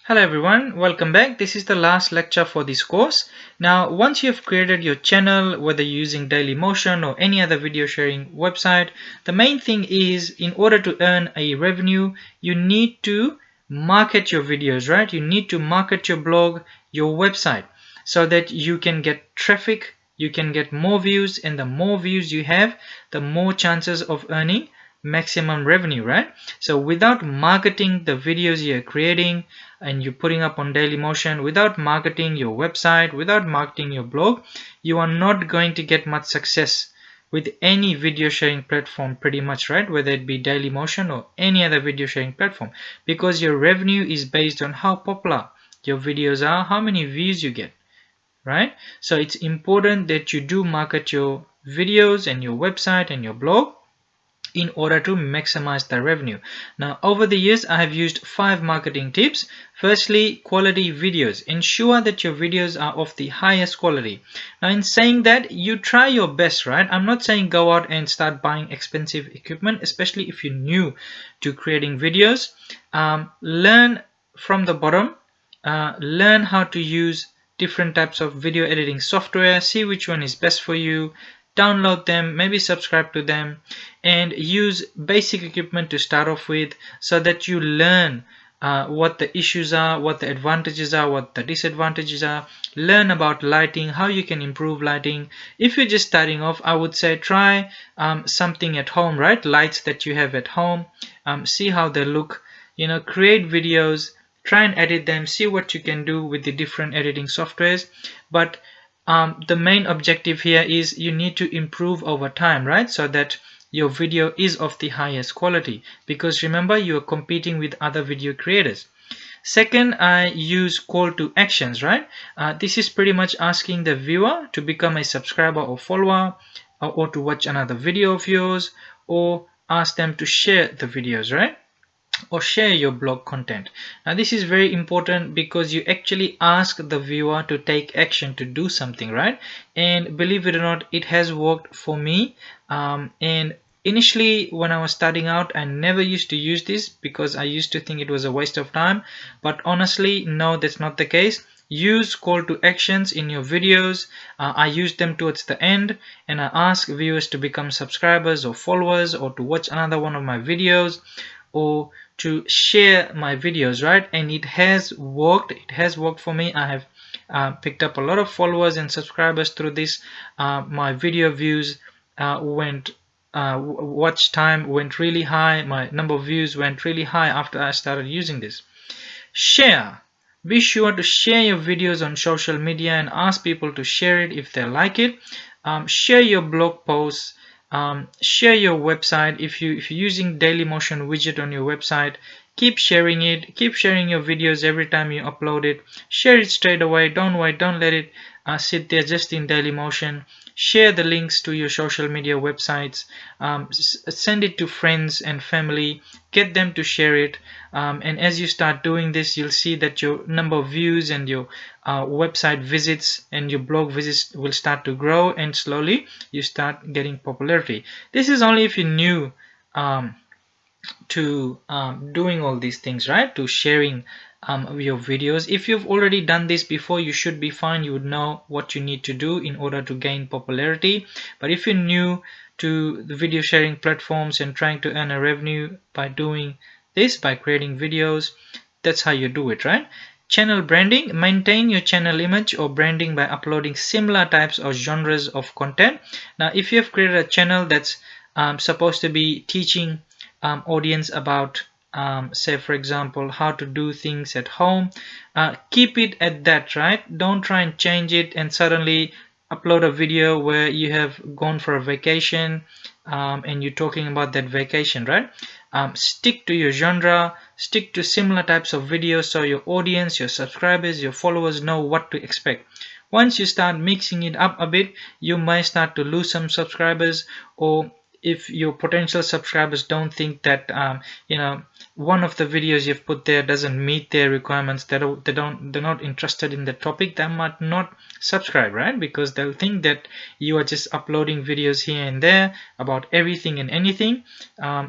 Hello everyone, welcome back. This is the last lecture for this course. Now, once you have created your channel, whether you're using Dailymotion or any other video sharing website, the main thing is in order to earn a revenue, you need to market your videos, right? You need to market your blog, your website, so that you can get traffic, you can get more views, and the more views you have, the more chances of earning maximum revenue, right? So without marketing the videos you're creating and you're putting up on Dailymotion, without marketing your website, without marketing your blog, you are not going to get much success with any video sharing platform pretty much, right? Whether it be Dailymotion or any other video sharing platform, because your revenue is based on how popular your videos are, how many views you get, right? So it's important that you do market your videos and your website and your blog in order to maximize the revenue. Now, over the years, I have used 5 marketing tips. Firstly, quality videos. Ensure that your videos are of the highest quality. Now, in saying that, you try your best, right? I'm not saying go out and start buying expensive equipment, especially if you're new to creating videos. Learn from the bottom. Learn how to use different types of video editing software. See which one is best for you. Download them, maybe subscribe to them, and use basic equipment to start off with so that you learn what the issues are, what the advantages are, what the disadvantages are. Learn about lighting, how you can improve lighting. If you're just starting off, I would say try something at home, right? Lights that you have at home, see how they look, create videos, try and edit them, see what you can do with the different editing softwares. But the main objective here is you need to improve over time, right? So that your video is of the highest quality, because remember, you are competing with other video creators. Second, I use call to actions, right? This is pretty much asking the viewer to become a subscriber or follower, or to watch another video of yours, or ask them to share the videos, right? Or share your blog content. Now this is very important because you actually ask the viewer to take action, to do something, right? And believe it or not, it has worked for me. And initially when I was starting out, I never used to use this because I used to think it was a waste of time. But honestly, no, that's not the case. Use call to actions in your videos. I use them towards the end, and I ask viewers to become subscribers or followers, or to watch another one of my videos, or to share my videos, right? And it has worked for me. I have picked up a lot of followers and subscribers through this. My video views watch time went really high. My number of views went really high after I started using this. Share. Be sure to share your videos on social media and ask people to share it if they like it. Share your blog posts. Share your website. If you're using Dailymotion widget on your website, keep sharing it. Keep sharing your videos every time you upload it. Share it straight away. Don't wait. Don't let it sit there just in Dailymotion. Share the links to your social media websites. Send it to friends and family. Get them to share it. And as you start doing this, you'll see that your number of views and your website visits and your blog visits will start to grow, and slowly you start getting popularity. This is only if you're new to doing all these things, right? To sharing your videos. If you've already done this before, you should be fine. You would know what you need to do in order to gain popularity. But if you're new to the video sharing platforms and trying to earn a revenue by doing this, by creating videos, that's how you do it, right? Channel branding. Maintain your channel image or branding by uploading similar types or genres of content. Now, if you have created a channel that's supposed to be teaching audience about say for example how to do things at home, keep it at that, right? Don't try and change it and suddenly upload a video where you have gone for a vacation and you're talking about that vacation, right? Stick to your genre, stick to similar types of videos so your audience, your subscribers, your followers know what to expect. Once you start mixing it up a bit, you might start to lose some subscribers, or if your potential subscribers don't think that one of the videos you've put there doesn't meet their requirements, they're not interested in the topic, they might not subscribe, right? Because they'll think that you are just uploading videos here and there about everything and anything.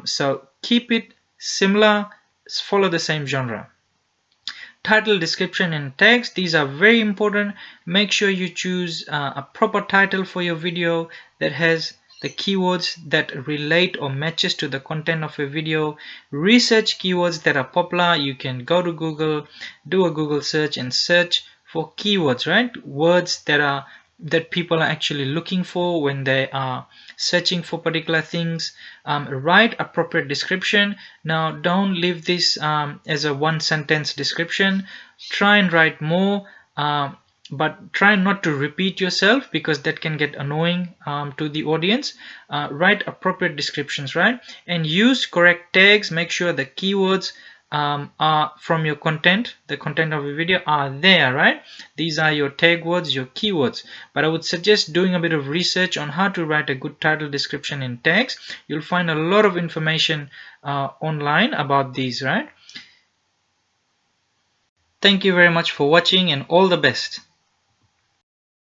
So keep it similar, follow the same genre. title, description, and text. These are very important. Make sure you choose a proper title for your video that has the keywords that relate or matches to the content of a video. Research keywords that are popular. You can go to Google, do a Google search, and search for keywords, right? Words that people are actually looking for when they are searching for particular things. Write appropriate description. Now don't leave this as a one sentence description. Try and write more, but try not to repeat yourself, because that can get annoying to the audience. Write appropriate descriptions, right? And use correct tags. Make sure the keywords are from your content, the content of your video are there, right? These are your tag words, your keywords. But I would suggest doing a bit of research on how to write a good title, description, and tags. You'll find a lot of information online about these, right? Thank you very much for watching, and all the best.